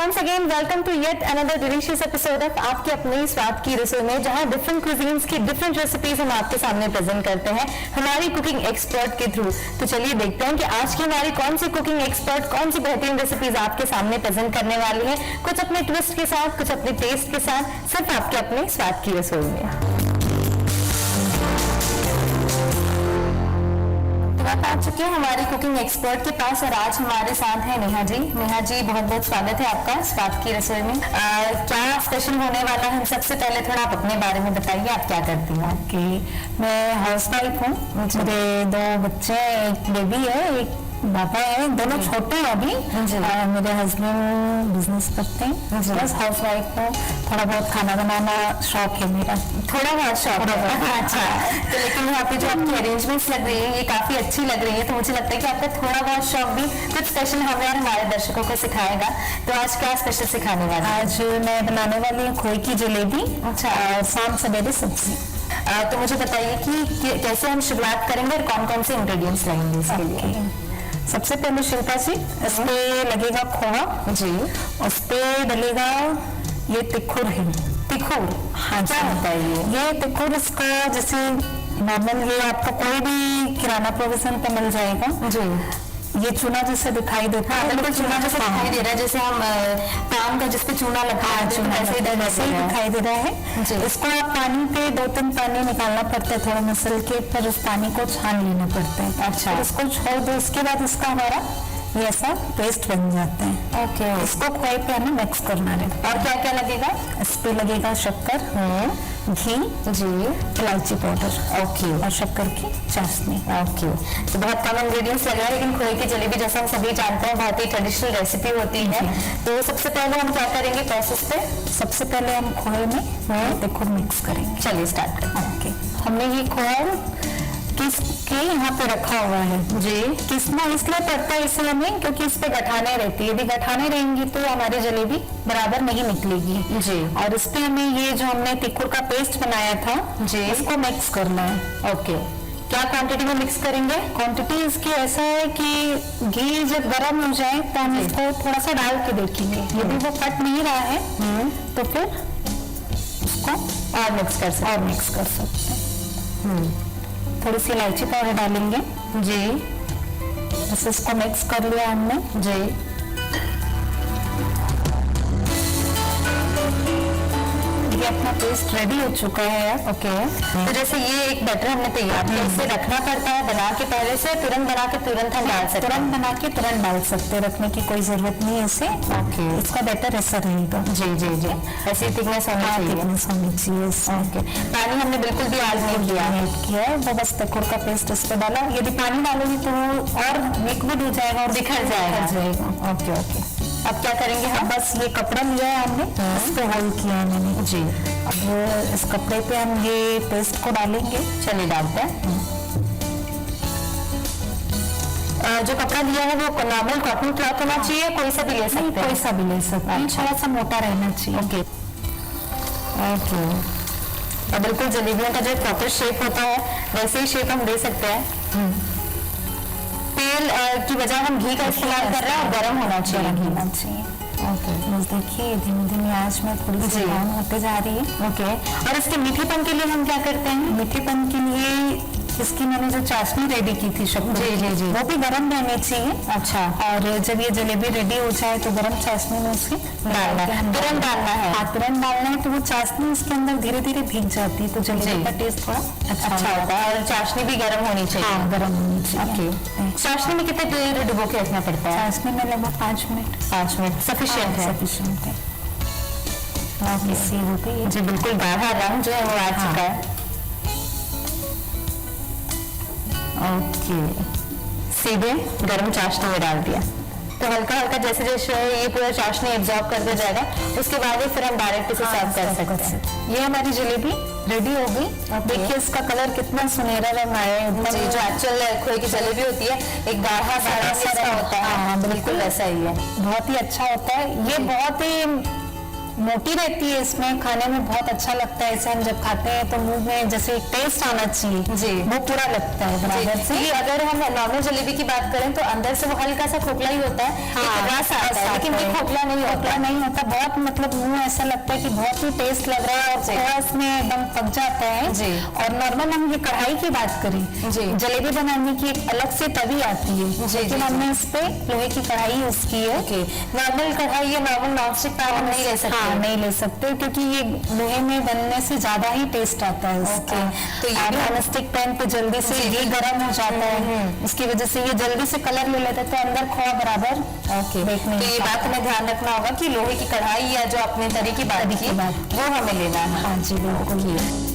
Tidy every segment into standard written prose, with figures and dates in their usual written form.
once again welcome to yet another delicious episode of आपके अपने स्वाद की रसोई में, जहां डिफरेंट क्विजीन्स की डिफरेंट रेसिपीज हम आपके सामने प्रेजेंट करते हैं हमारी कुकिंग एक्सपर्ट के थ्रू। तो चलिए देखते हैं कि आज की हमारी कौन सी कुकिंग एक्सपर्ट कौन सी बेहतरीन रेसिपीज आपके सामने प्रेजेंट करने वाली है, कुछ अपने ट्विस्ट के साथ, कुछ अपने टेस्ट के साथ, सिर्फ आपके अपने स्वाद की रसोई में। आ चुके हैं हमारी कुकिंग एक्सपर्ट के पास और आज हमारे साथ है नेहा जी। नेहा जी, बहुत बहुत स्वागत है आपका स्वाद की रसोई में। क्या स्पेशल होने वाला है? सबसे पहले थोड़ा आप अपने बारे में बताइए, आप क्या करती हैं? मैं हाउस वाइफ हूँ, मेरे 2 बच्चे, एक बेबी है, एक पापा है, दोनों छोटे हैं अभी। मेरे हस्बैंड बिजनेस करते हैं, बस हाउस वाइफ हूँ। थोड़ा बहुत खाना बनाना शौक है मेरा, थोड़ा बहुत शौक है। अच्छा, तो लेकिन यहाँ पे जो आपकी अरेंजमेंट्स लग रही है ये काफी अच्छी लग रही है, तो मुझे लगता है कि आपका थोड़ा बहुत शौक भी कुछ स्पेशल हमें और हमारे दर्शकों को सिखाएगा। तो आज क्या स्पेशल सिखाने वाले? आज मैं बनाने वाली हूँ खोए की जलेबी। अच्छा, और शाम सवेरे सब्जी। तो मुझे बताइए कि कैसे हम शुरुआत करेंगे और कौन कौन से इंग्रेडिएंट्स लगेंगे इसके लिए? सबसे पहले शिल्पा जी, इस पे लगेगा खोआ जी, उस पे डलेगा ये तिखुर है। तिखुर? हाँ जी, बताइए। ये तिखुर इसका जैसे नॉर्मल ये आपको कोई भी किराना प्रोविजन पे मिल जाएगा जी। ये चूना जैसे दिखाई देता है, बिल्कुल चूना जैसे दिखाई दे रहा है, जैसे हम पान का जिसपे चूना लगा है, चूना ऐसे ही दिखाई दे रहा है। इसको आप पानी पे 2-3 पानी निकालना पड़ता है, थोड़ा मसल के, फिर उस पानी को छान लेना पड़ता है। अच्छा, इसको छोड़ दो, उसके बाद इसका हमारा ये ऐसा पेस्ट बन जाता है। ओके, इसको खोए पे हमें मिक्स करना है। और क्या क्या लगेगा? इस पे लगेगा शक्कर, घी जी, इलायची पाउडर, ओके, और शक्कर की चाशनी। ओके, तो बहुत कम इंग्रेडिएंट्स लगे हैं, लेकिन खोए की जलेबी जैसा हम सभी जानते हैं बहुत ही ट्रेडिशनल रेसिपी होती है। तो सबसे पहले हम क्या करेंगे प्रोसेस पे? सबसे पहले हम खोए में देखो मिक्स करेंगे। चलिए स्टार्ट करें। ओके, हमने ये खोआ किस के यहाँ पे रखा हुआ है जी। किसना इसलिए पड़ता है इसलिए हमें, क्योंकि इस पे गठाने रहती है, यदि गठाने रहेंगी तो हमारी जलेबी बराबर नहीं निकलेगी जी। और इस पे हमें ये जो हमने तिखुर का पेस्ट बनाया था जी, इसको मिक्स करना है। ओके, क्या क्वांटिटी में मिक्स करेंगे? क्वांटिटी इसकी ऐसा है कि घी जब गर्म हो जाए तो हम इसको थोड़ा सा डाल के देखेंगे, यदि वो फट नहीं रहा है तो फिर उसको और मिक्स कर सकते हैं। थोड़ी सी इलायची पाउडर डालेंगे जी। बस इसको मिक्स कर लिया हमने जी। ये अपना पेस्ट रेडी हो चुका है। ओके, तो जैसे ये एक बैटर हमने तैयार किया, इसे रखना पड़ता है बना के पहले से, तुरंत बना के तुरंत हम डाल सकते हैं? तुरंत बना के तुरंत डाल सकते हैं, रखने की कोई जरूरत नहीं है इसे। ओके, इसका बैटर ऐसा रहेगा जी जी जी, ऐसी थिकनेस होनी चाहिए। ओके, पानी हमने बिल्कुल भी ऐड नहीं किया है, वो बस तिखुर का पेस्ट इस पे डाला। यदि पानी डालोगी तो वो और लिक्विड हो जाएगा और बिखर जाएगा। ओके ओके, अब क्या करेंगे हम? बस ये कपड़ा लिया है हमने, इस पे होल्ड किया है मैंने जी। अब इस कपड़े पे हम ये पेस्ट को डालेंगे। चलिए डालते हैं। जो कपड़ा लिया है वो नॉर्मल कॉटन क्लॉथ होना चाहिए, कोई सा भी ले सकते हैं? कोई सा भी ले सकते हैं, थोड़ा सा मोटा रहना चाहिए। ओके ओके, और बिल्कुल जलेबियों का जो प्रॉपर शेप होता है वैसे ही शेप हम दे सकते हैं। तेल की बजाय हम घी का इस्तेमाल कर रहे हैं और गर्म होना चाहिए। ओके, बस देखिए धीमे धीमे आंच में थोड़ी सी ब्राउन होते जा रही है। ओके, और इसके मीठेपन के लिए हम क्या करते हैं? मीठेपन के लिए इसकी मैंने जो चाशनी रेडी की थी शक्कर जी जी जी, वो भी गर्म रहनी चाहिए। अच्छा, और जब ये जलेबी रेडी हो जाए तो गर्म चाशनी में उसकी डालना है, तुरंत डालना है? हाँ, तुरंत डालना है, तो वो चाशनी उसके अंदर धीरे धीरे भीग जाती है, तो जलेबी का टेस्ट थोड़ा अच्छा होता है। और चाशनी भी गर्म होनी चाहिए? हाँ, गर्म होनी चाहिए। ओके, चाशनी में कितने देर डुबो के रखना पड़ता है? चाशनी में लगभग 5 मिनट। 5 मिनट सफिशिएंट है? सफिशिएंट है। जी, बिल्कुल गाढ़ा रंग जो है वो आ चुका है। ओके, सीधे गर्म चाशनी में डाल दिया, तो हल्का हल्का जैसे जैसे ये पूरा चाशनी एब्जॉर्ब करते जाएगा, उसके बाद ही फिर हम डायरेक्ट इसे सर्व कर सकते हैं। ये हमारी जलेबी रेडी हो गई। देखिए इसका कलर कितना सुनहरा रंग आया है। जो एक्चुअल खोए की जलेबी होती है एक गाढ़ा सा होता है। हाँ, बिल्कुल ऐसा ही है, बहुत ही अच्छा होता है। ये बहुत ही मोटी रहती है, इसमें खाने में बहुत अच्छा लगता है। इसे हम जब खाते हैं तो मुंह में जैसे टेस्ट आना चाहिए जी, वो पूरा लगता है बराबर से। कि अगर हम नॉर्मल जलेबी की बात करें तो अंदर से वो हल्का सा खोखला ही होता है, एक रस आता है, लेकिन ये खोखला नहीं होता, बहुत मतलब मुंह ऐसा लगता है कि बहुत ही टेस्ट लग रहा है और थोड़ा इसमें एकदम पक जाता है जी। और नॉर्मल हम ये कढ़ाई की बात करें जी, जलेबी बनाने की एक अलग से तवी आती है, लेकिन हमने इस पे लोहे की कढ़ाई यूज की है। नॉर्मल कढ़ाई या नॉर्मल नॉनस्टिक पैन हम नहीं ले सकते। हाँ, नहीं ले सकते क्योंकि ये लोहे में बनने से ज्यादा ही टेस्ट आता है उसका। तो ये नॉनस्टिक पैन पे जल्दी से ये गर्म हो जाता है, उसकी वजह से ये जल्दी से कलर ले लेता है तो अंदर खोआ बराबर देखने। तो ये बात हमें ध्यान रखना होगा कि लोहे की कढ़ाई या जो अपने तरी की बात की वो हमें लेना है। हाँ जी बिल्कुल।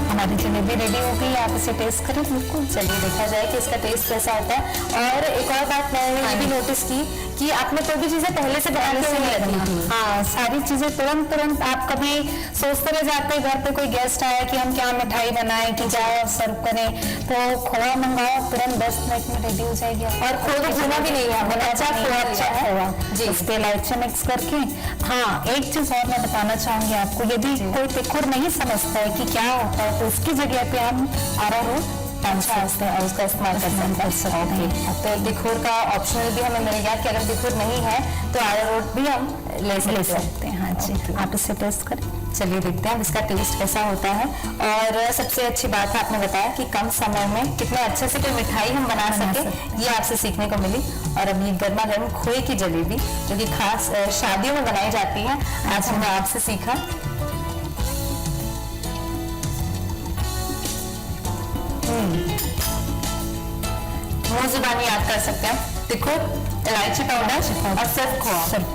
हमारी जलेबी रेडी हो गई, आप इसे टेस्ट करें। बिल्कुल, चलिए देखा जाए कि इसका टेस्ट कैसा होता है। और एक और बात मैंने ये भी नोटिस की कि आपने कोई भी चीजें पहले से बनाने से नहीं लगी थी। हाँ, सारी चीजें तुरंत आप कभी सोचते रह जाते हैं घर पे कोई गेस्ट आया कि हम क्या मिठाई बनाएं कि जाओ सर्व करें, तो खोआ मंगाओ तुरंत 10 मिनट में रेडी हो जाएगी। और खोआ तो भुना भी नहीं है, अच्छा खोआ जी, इस पे इलायची मिक्स करके। हाँ, एक चीज और मैं बताना चाहूंगी आपको, यदि कोई तिखुर नहीं समझता है कि क्या होता है तो उसकी जगह पे हम अरारोट और उसका इस्तेमाल कर सकते हैं। तो तिखुर का ऑप्शनल भी हमें मिल गया कि अगर तिखुर नहीं है तो अरारोट भी हम ले सकते हैं। हाँ जी, आप इसे टेस्ट करें। चलिए देखते हैं इसका टेस्ट कैसा होता है। और सबसे अच्छी बात है आपने बताया कि कम समय में कितने अच्छे से कोई मिठाई हम बना सके, ये आपसे सीखने को मिली। और अभी गर्मा गर्म खोए की जलेबी जो कि खास शादियों में बनाई जाती है, आज हमने आपसे सीखा। मुंह जुबानी याद कर सकते हैं, तिखुर, इलायची पाउडर और सिर्फ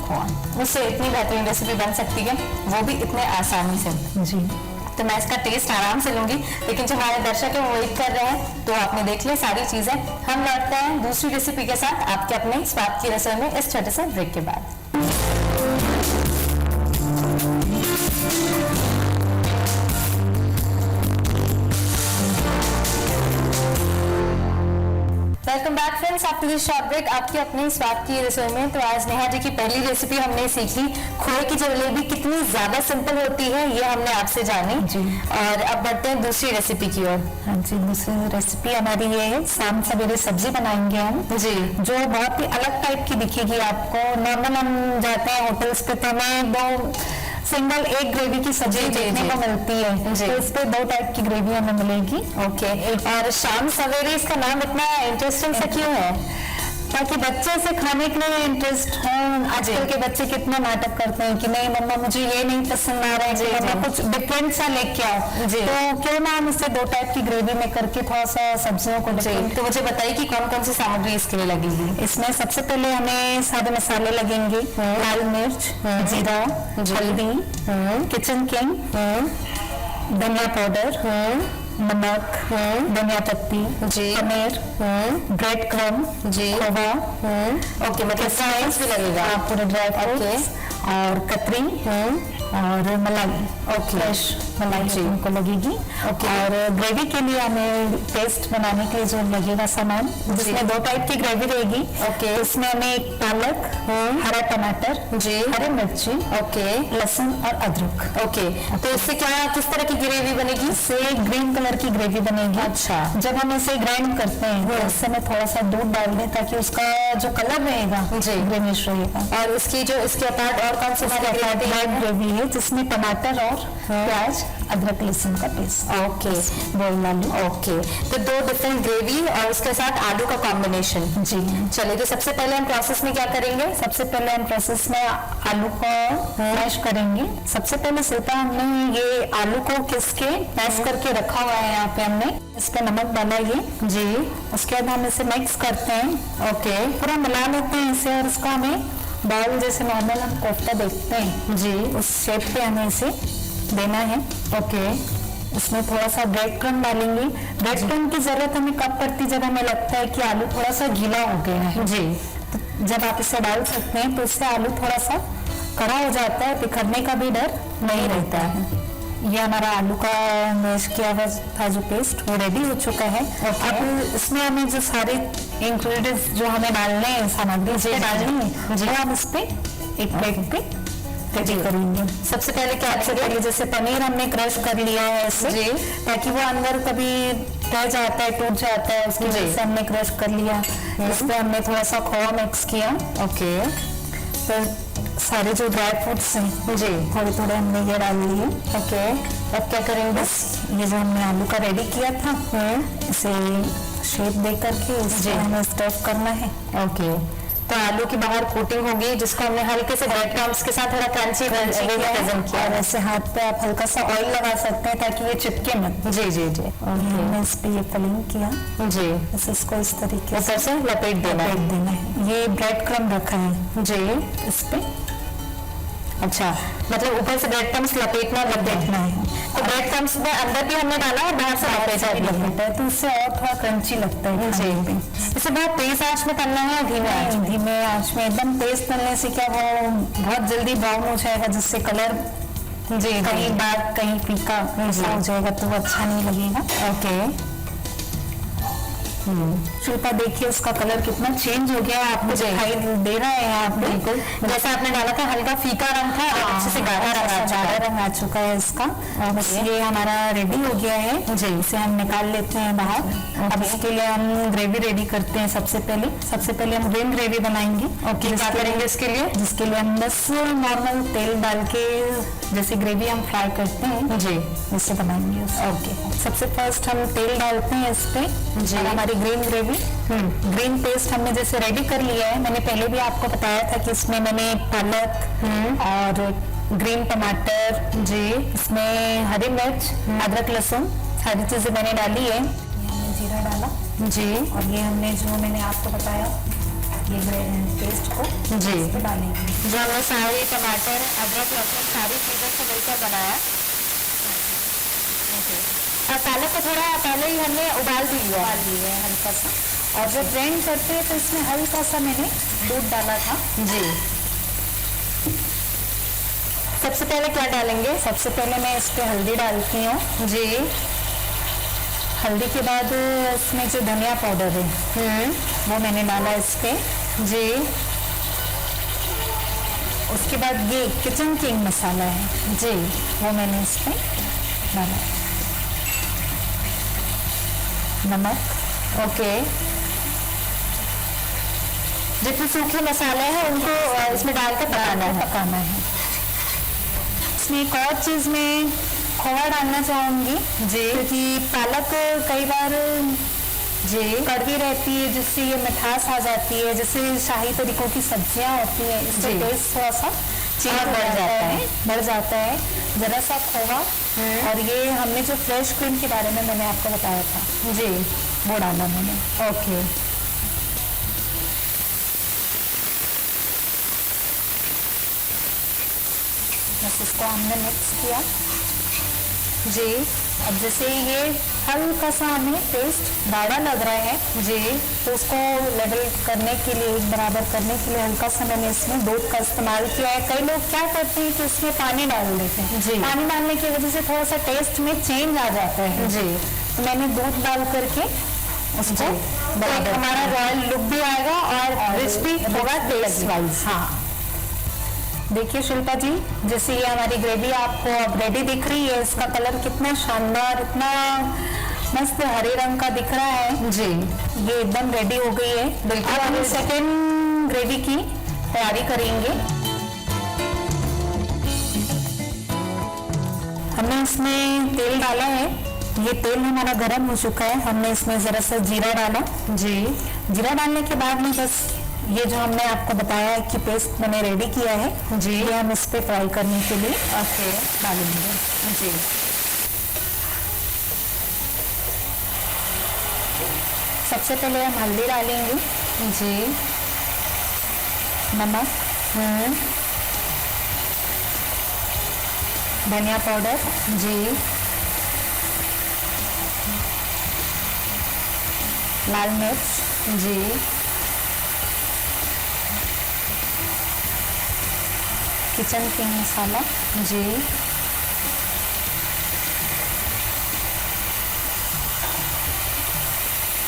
खोआ, उससे इतनी बेहतरीन रेसिपी बन सकती है, वो भी इतने आसानी से जी। तो मैं इसका टेस्ट आराम से लूंगी, लेकिन जो हमारे दर्शक हैं वो वेट कर रहे हैं, तो आपने देख लिया सारी चीजें। हम लौटते हैं दूसरी रेसिपी के साथ आपके अपने स्वाद की रसोई में इस छोटे से ब्रेक के बाद। Welcome back friends, after this short break आपकी अपने स्वाद की रसोई में। तो आज नेहा जी की पहली रेसिपी हमने सीखी, खोए की जलेबी कितनी ज्यादा सिंपल होती है ये हमने आपसे जानी जी। और अब बढ़ते हैं दूसरी रेसिपी की ओर। हाँ जी, दूसरी रेसिपी हमारी ये है, शाम सवेरे सब्जी बनाएंगे हम जी, जो बहुत ही अलग टाइप की दिखेगी आपको। नॉर्मल हम जाते हैं होटल्स पे तो हमें दो सिंगल एक ग्रेवी की सब्जी देखने को मिलती है, तो इस पे 2 टाइप की ग्रेवी हमें मिलेगी। ओके। और शाम सवेरे इसका नाम इतना इंटरेस्टिंग सा क्यों है? ताकि बच्चे से खाने के लिए इंटरेस्ट हो। आजकल के बच्चे कितने नाटक करते हैं कि नहीं मम्मा मुझे ये नहीं पसंद आ रहा है, मम्मा कुछ डिफरेंट सा लेके आओ। तो क्यों ना हम इससे 2 टाइप की ग्रेवी में करके थोड़ा सा सब्जियों को तो मुझे बताइए कि कौन कौन सी सामग्री इसके लिए लगेगी? इसमें सबसे पहले हमें सादे मसाले लगेंगे, लाल मिर्च, जीरा, हल्दी, किचन किंग, धनिया पाउडर, नमक, धनिया पत्ती, पनीर, ब्रेड क्रम, खोवा, ओके, मतलब स्पाइस भी लगेगा, पूरे ड्राई फ्रूट्स और कतरी और मलाई। ओके, फ्रेश मलाई उनको लगेगी। ओके। और ग्रेवी के लिए हमें पेस्ट बनाने के लिए जो लगेगा सामान, जिसमें 2 टाइप की ग्रेवी रहेगी। ओके। इसमें हमें एक पालक, हरा टमाटर, हरी मिर्ची, ओके, लहसुन और अदरक। ओके, तो इससे क्या किस तरह की ग्रेवी बनेगी? इससे ग्रीन कलर की ग्रेवी बनेगी। अच्छा। जब हम इसे ग्राइंड करते हैं तो उससे में थोड़ा सा दूध डाल दें ताकि उसका जो कलर रहेगा ग्रीनिश रहेगा। और इसकी जो इसके अपार्ट और कौन सी ग्रेवी है जिसमें टमाटर और प्याज, अदरक, लहसुन का पेस्ट। ओके, बॉइल आलू। ओके, तो 2 डिफरेंट ग्रेवी और उसके साथ आलू का कॉम्बिनेशन। जी। चलिए, तो सबसे पहले हम प्रोसेस में क्या करेंगे? सबसे पहले हम प्रोसेस में आलू को मैश करेंगे। सबसे पहले सीता हमने ये आलू को किस के मैश करके रखा हुआ है, यहाँ पे हमने इस पे नमक डाला ये। जी। उसके बाद हम इसे मिक्स करते हैं। ओके, पूरा मिला लेते हैं इसे और इसको हमें बाउल जैसे नॉर्मल हम कोफ्ता देखते हैं जी, उस शेप पे हमें इसे देना है। ओके, इसमें थोड़ा सा ब्रेड क्रम डालेंगे। ब्रेड क्रम की जरूरत हमें कब पड़ती, जब हमें लगता है कि आलू थोड़ा सा गीला हो गया है जी, तो जब आप इसे डाल सकते हैं तो इससे आलू थोड़ा सा कड़ा हो जाता है, बिखरने का भी डर नहीं रहता है। ये हमारा आलू का मैश किया हुआ था जो पेस्ट, वो रेडी हो चुका है। अब इसमें हमें जो सारे इंग्रेडिएंट्स जो हमें डालने हैं, सामग्री जो डालनी है, वो हम इस पे एक प्लेट पे रेडी करेंगे। सबसे पहले क्या, सबसे पहले जैसे पनीर हमने क्रश कर लिया है ऐसे, ताकि वो अंदर कभी रह जाता है, टूट जाता है, उसकी वजह से हमने क्रश कर लिया। इस पे हमने थोड़ा सा खोआ मिक्स किया। ओके, तो सारे जो ड्राई फ्रूट्स हैं जी थोड़े थोड़े हमने ये डाल लिए। ओके, अब क्या करेंगे, बस ये जो हमने आलू का रेडी किया था इसे शेप दे करके इसे हमें स्टफ करना है। ओके, तो आलू की बाहर कोटिंग होगी जिसको हमने हल्के से ब्रेड क्रम्स के साथ थोड़ा क्रंची प्रेजेंट किया। और ऐसे हाथ पे आप हल्का सा ऑयल लगा सकते हैं ताकि ये चिपके मत। जी जी जी। हमने इस पे ये फिलिंग किया जी, बस इसको इस तरीके से लपेट देना है। ये ब्रेड क्रम्ब रखा है जी इस पे। अच्छा, मतलब ऊपर से ब्रेड क्रम्स लपेटना है। तो ब्रेड क्रम्स में अंदर भी हमने डाला है, बाहर से लपेटा है, तो इससे और थोड़ा क्रंची लगता है जी। इसे बहुत तेज आंच में तलना है, धीमे आंच में। एकदम तेज तलने से क्या वो बहुत जल्दी ब्राउन हो जाएगा, जिससे कलर जी कहीं डार्क कहीं फीका ऐसा हो जाएगा, तो वो अच्छा नहीं लगेगा। ओके, शिल्पा देखिए उसका कलर कितना चेंज हो गया है, आपको दिखाई दे रहा है यहाँ पे। बिल्कुल, जैसे आपने डाला था हल्का फीका रंग था, अच्छे से गाढ़ा रंग आ चुका है इसका। बस ये हमारा रेडी हो गया है जी, इसे हम निकाल लेते हैं बाहर। अब इसके लिए हम ग्रेवी रेडी करते हैं। सबसे पहले हम ग्रीन ग्रेवी बनाएंगे। ओके, क्या करेंगे इसके लिए? जिसके लिए हम बस नॉर्मल तेल डाल के जैसे ग्रेवी हम फ्राई करते हैं जी, इससे बनाएंगे। ओके, सबसे फर्स्ट हम तेल डालते हैं इस पे जी। हमारी ग्रीन ग्रेवी, ग्रीन पेस्ट हमने जैसे रेडी कर लिया है। मैंने पहले भी आपको बताया था कि इसमें मैंने पालक और ग्रीन टमाटर जी, इसमें हरी मिर्च, अदरक लहसुन सारी चीजें मैंने डाली है। जीरा डाला जी, और ये हमने जो मैंने आपको बताया ये ग्रीन पेस्ट को जी डालेंगे। जो हमने सारे टमाटर अदरक लहसुन सारी चीजों से मिलकर बनाया। और पालक को थोड़ा पहले ही हमने उबाल दिया है हल्का सा, और जब ग्राइंड करते हैं तो इसमें हल्का सा मैंने दूध डाला था जी। सबसे पहले क्या डालेंगे? सबसे पहले मैं इस पे हल्दी डालती हूँ जी। हल्दी के बाद इसमें जो धनिया पाउडर है वो मैंने डाला इस पे जी। उसके बाद ये किचन किंग मसाला है जी, वो मैंने इस पे डाला। नमक, ओके, जितने सूखे मसाले हैं उनको इसमें डालकर पकाना है। इसमें एक और चीज मैं खोआ डालना चाहूंगी जी, क्योंकि पालक कई बार जी कड़वी रहती है, जिससे ये मिठास आ जाती है। जैसे शाही तरीकों की सब्जियां होती है, इससे टेस्ट थोड़ा सा बढ़ जाता है। जरा सा खोवा और ये हमने जो फ्रेश क्रीम के बारे में मैंने आपको बताया था जी, वो डाला मैंने। ओके, बस इसको हमने मिक्स किया जी। अब जैसे ये हल्का सा हमें टेस्ट गाढ़ा लग रहा है जी, तो उसको लेवल करने के लिए, एक बराबर करने के लिए हल्का सा मैंने इसमें दूध का इस्तेमाल किया है। कई लोग क्या करते हैं कि इसमें पानी डाल देते हैं जी, पानी डालने की वजह से थोड़ा सा टेस्ट में चेंज आ जाता है जी। तो मैंने दूध डाल करके उसको हमारा रॉयल लुक भी आएगा और रिच भी होगा टेस्ट वाइज। हाँ, देखिए शिल्पा जी, जैसे ये हमारी ग्रेवी आपको अब रेडी दिख रही है, इसका कलर कितना शानदार, इतना मस्त हरे रंग का दिख रहा है जी। ये एकदम रेडी हो गई है। बिल्कुल, हम सेकेंड ग्रेवी की तैयारी करेंगे। हमने इसमें तेल डाला है, ये तेल हमारा गर्म हो चुका है। हमने इसमें जरा सा जीरा डाला जी। जीरा डालने के बाद में बस ये जो हमने आपको बताया कि पेस्ट मैंने रेडी किया है जी, ये हम इस पे फ्राई करने के लिए ओके डालेंगे जी। सबसे पहले हम हल्दी डालेंगे जी, नमक, धनिया पाउडर जी, लाल मिर्च जी, किचन किंग मसाला, जी,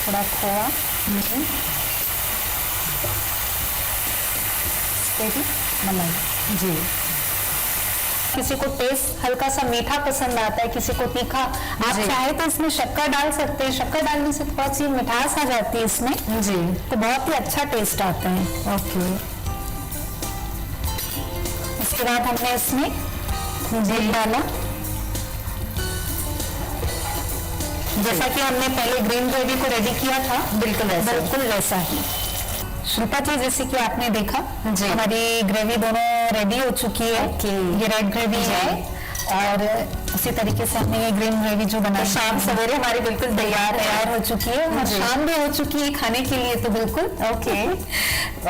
थोड़ा खोआ, मलाई। जी। किसी को टेस्ट हल्का सा मीठा पसंद आता है, किसी को तीखा। आप जी। चाहे तो इसमें शक्कर डाल सकते हैं, शक्कर डालने से थोड़ा सी मिठास आ जाती है इसमें, जी, तो बहुत ही अच्छा टेस्ट आता है। ओके। उसके बाद हमने इसमें दूध डाला, जैसा कि हमने पहले ग्रीन ग्रेवी को रेडी किया था, बिल्कुल वैसा ही। श्रुता जी, जैसे कि आपने देखा जी, हमारी ग्रेवी दोनों रेडी हो चुकी है। ये रेड ग्रेवी है और उसी तरीके से हमने ये ग्रीन ग्रेवी जो बनाई, शाम सवेरे हमारी बिल्कुल तैयार हो चुकी है और शाम भी हो चुकी है खाने के लिए, तो बिल्कुल ओके।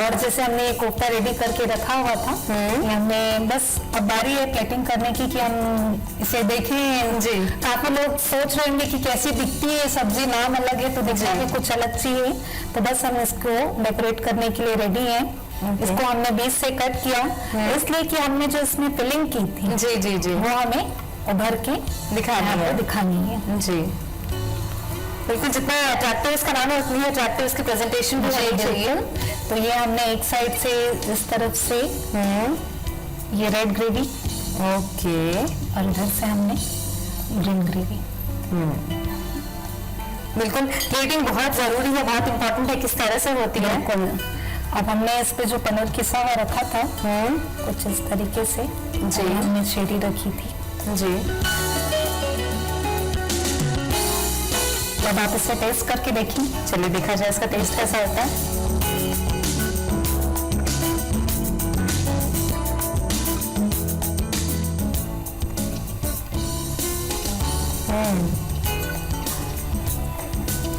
और जैसे हमने ये कोफ्ता रेडी करके रखा हुआ था, ये हमने बस अब बारी है प्लेटिंग करने की कि हम इसे देखें। जी। काफी लोग सोच रहे होंगे कि कैसी दिखती है सब्जी, नाम अलग है तो दिखने में कुछ अलग सी है, तो बस हम इसको डेकोरेट करने के लिए रेडी हैं। इसको हमने बीच से कट किया इसलिए कि हमने जो इसमें फिलिंग की थी, जी जी जी, वो हमें उभर के दिखानी है। जी, बिल्कुल। जितना अट्रैक्टिव इसका नाम है उतनी अट्रैक्टिव इसकी प्रेजेंटेशन भी होनी चाहिए। तो ये हमने एक साइड से इस तरफ से ये रेड ग्रेवी, ओके, और इधर से हमने ग्रीन ग्रेवी। बिल्कुल, प्लेटिंग बहुत जरूरी है, बहुत इंपॉर्टेंट है किस तरह से होती है। अब हमने इस पे जो पनीर किसा हुआ रखा था, कुछ इस तरीके से जी हमने चेरी रखी थी। जी, अब आप इसे टेस्ट करके देखिए। चलिए देखा जाए इसका टेस्ट कैसा होता है।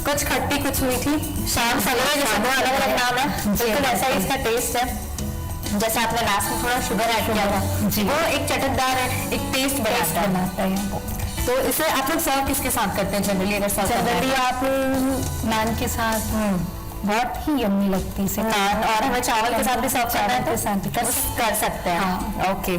कुछ खट्टी कुछ मीठी, शाम सवेरे जैसे दो अलग अलग नाम है, बिल्कुल ऐसा ही इसका टेस्ट है। जैसे आपने लास्ट में थोड़ा शुगर ऐड किया था, वो एक चटकदार है, एक टेस्ट बनाता है। तो इसे आप लोग सर्व किसके साथ करते हैं जनरली? अगर सर्व जनरली आप नान के साथ, बहुत ही यम्मी लगती है नान, और हमें चावल के साथ भी सर्व करना है तो साथ कर सकते हैं। हाँ। ओके,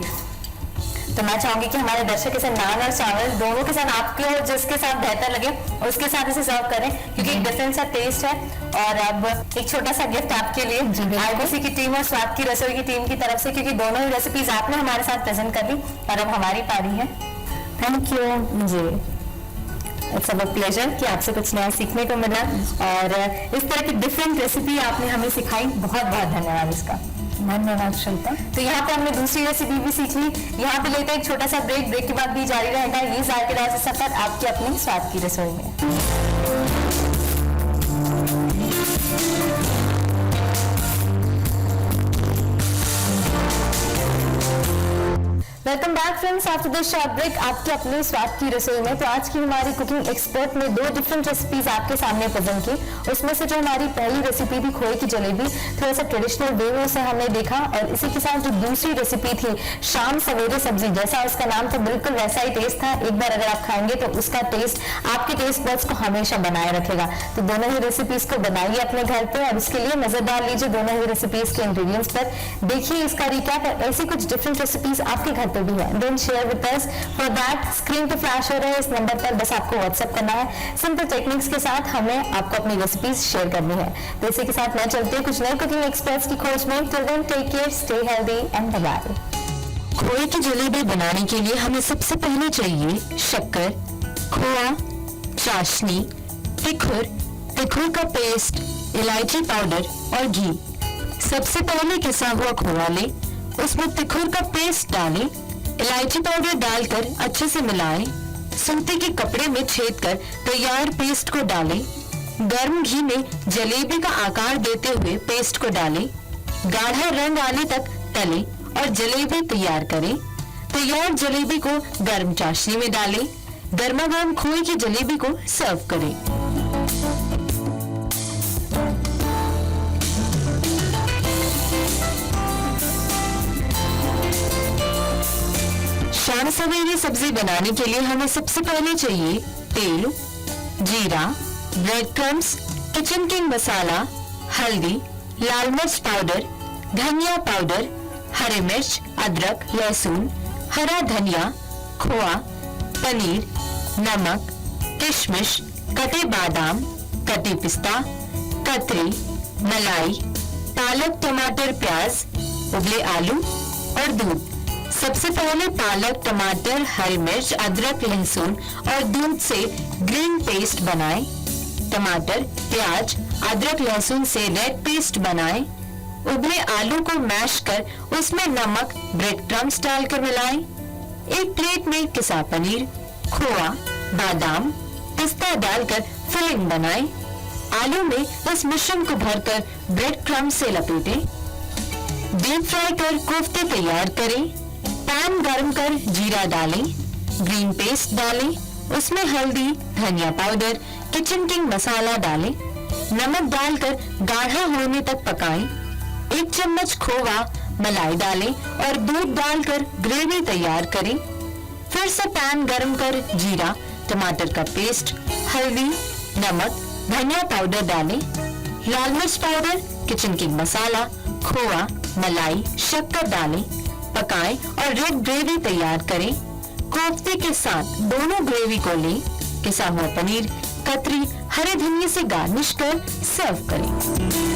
तो मैं चाहूंगी कि हमारे दर्शक इसे नान और चावल दोनों के साथ, आपको जिसके साथ बेहतर लगे उसके साथ इसे सर्व करें, क्योंकि एक डिफरेंट सा टेस्ट है। और अब एक छोटा सा गिफ्ट आपके लिए आईबीसी की टीम और स्वाद की रसोई की टीम की तरफ से, क्योंकि दोनों ही रेसिपीज आपने हमारे साथ प्रेजेंट कर ली और अब हमारी पारी है। थैंक यू जी, इट्स अ प्लेजर कि आपसे कुछ नया सीखने को मिला और इस तरह की डिफरेंट रेसिपी आपने हमें सिखाई, बहुत बहुत धन्यवाद इसका। धन्यवाद शिल्पा। तो यहाँ पे हमने दूसरी रेसिपी भी सीख ली। यहाँ पे लेते हैं एक छोटा सा ब्रेक के बाद भी जारी रहेगा ये जायकेदार से सफर आपकी अपनी स्वाद की रसोई में। Welcome back friends, after this short break आपके अपने स्वाद की रसोई में। तो आज की हमारी कुकिंग एक्सपर्ट ने दो डिफरेंट रेसिपीज आपके सामने प्रेजेंट की। उसमें से जो हमारी पहली रेसिपी थी खोए की जलेबी, थोड़ा सा ट्रेडिशनल वे में उसे हमने देखा, और इसी के साथ जो दूसरी रेसिपी थी शाम सवेरे सब्जी, जैसा उसका नाम था बिल्कुल वैसा ही टेस्ट था। एक बार अगर आप खाएंगे तो उसका टेस्ट आपके टेस्ट बड्स को हमेशा बनाए रखेगा। तो दोनों ही रेसिपीज को बनाइए अपने घर पे और उसके लिए नजर डाल लीजिए दोनों ही रेसिपीज के इंग्रेडिएंट्स पर, देखिए इसका रिकैप, और ऐसी कुछ डिफरेंट रेसिपीज आपके घर पे भी है। Then share with us. For that screen पे फ्लैश हो रहे हैं इस नंबर पर बस आपको व्हाट्सएप करना है। सिंपल टेक्निक्स के साथ हमें आपको अपनी रेसिपीज शेयर करनी है। तो इसी के साथ मैं चलती हूँ कुछ नए कुकिंग एक्सपर्ट्स की खोज में। Till then take care, stay healthy and bye bye. खोए की जलेबी बनाने के लिए हमें सबसे पहले चाहिए शक्कर, खोआ, चाशनी, तिखुर का पेस्ट, इलायची पाउडर और घी। सबसे पहले किसा हुआ खोआ लें, उसमें तिखुर का पेस्ट डालें, इलायची पाउडर डालकर अच्छे से मिलाएं, सूती के कपड़े में छेद कर तैयार पेस्ट को डालें, गर्म घी में जलेबी का आकार देते हुए पेस्ट को डालें, गाढ़ा रंग आने तक तलें और जलेबी तैयार करें। तैयार जलेबी को गर्म चाशनी में डालें, गर्मा गर्म खोए की जलेबी को सर्व करें। शाम सवेरे सब्जी बनाने के लिए हमें सबसे पहले चाहिए तेल, जीरा, ब्रेड क्रम्स, किचन किंग मसाला, हल्दी, लाल मिर्च पाउडर, धनिया पाउडर, हरी मिर्च, अदरक, लहसुन, हरा धनिया, खोआ, पनीर, नमक, किशमिश, कटे बादाम, कटी पिस्ता, कतरी, मलाई, पालक, टमाटर, प्याज, उबले आलू और दूध। सबसे पहले पालक, टमाटर, हरी मिर्च, अदरक, लहसुन और दूध से ग्रीन पेस्ट बनाएं। टमाटर, प्याज, अदरक, लहसुन से रेड पेस्ट बनाएं। उबले आलू को मैश कर उसमें नमक, ब्रेड क्रम्स डालकर मिलाएं। एक प्लेट में किसा पनीर, खोआ, बादाम, पिस्ता डालकर फिलिंग बनाएं। आलू में इस मिश्रण को भरकर ब्रेड क्रम्स से लपेटें। डीप फ्राई कर कोफ्ते तैयार करें। पैन गरम कर जीरा डालें, ग्रीन पेस्ट डालें, उसमें हल्दी, धनिया पाउडर, किचन किंग मसाला डालें, नमक डालकर गाढ़ा होने तक पकाएं। 1 चम्मच खोवा, मलाई डालें और दूध डालकर ग्रेवी तैयार करें। फिर से पैन गरम कर जीरा, टमाटर का पेस्ट, हल्दी, नमक, धनिया पाउडर डालें, लाल मिर्च पाउडर, किचन किंग मसाला, खोआ, मलाई, शक्कर डालें, पकाएं और रेड ग्रेवी तैयार करें। कोफ्ते के साथ दोनों ग्रेवी को लें, किसा हुआ पनीर, कतरी, हरे धनिया से गार्निश कर सर्व करें।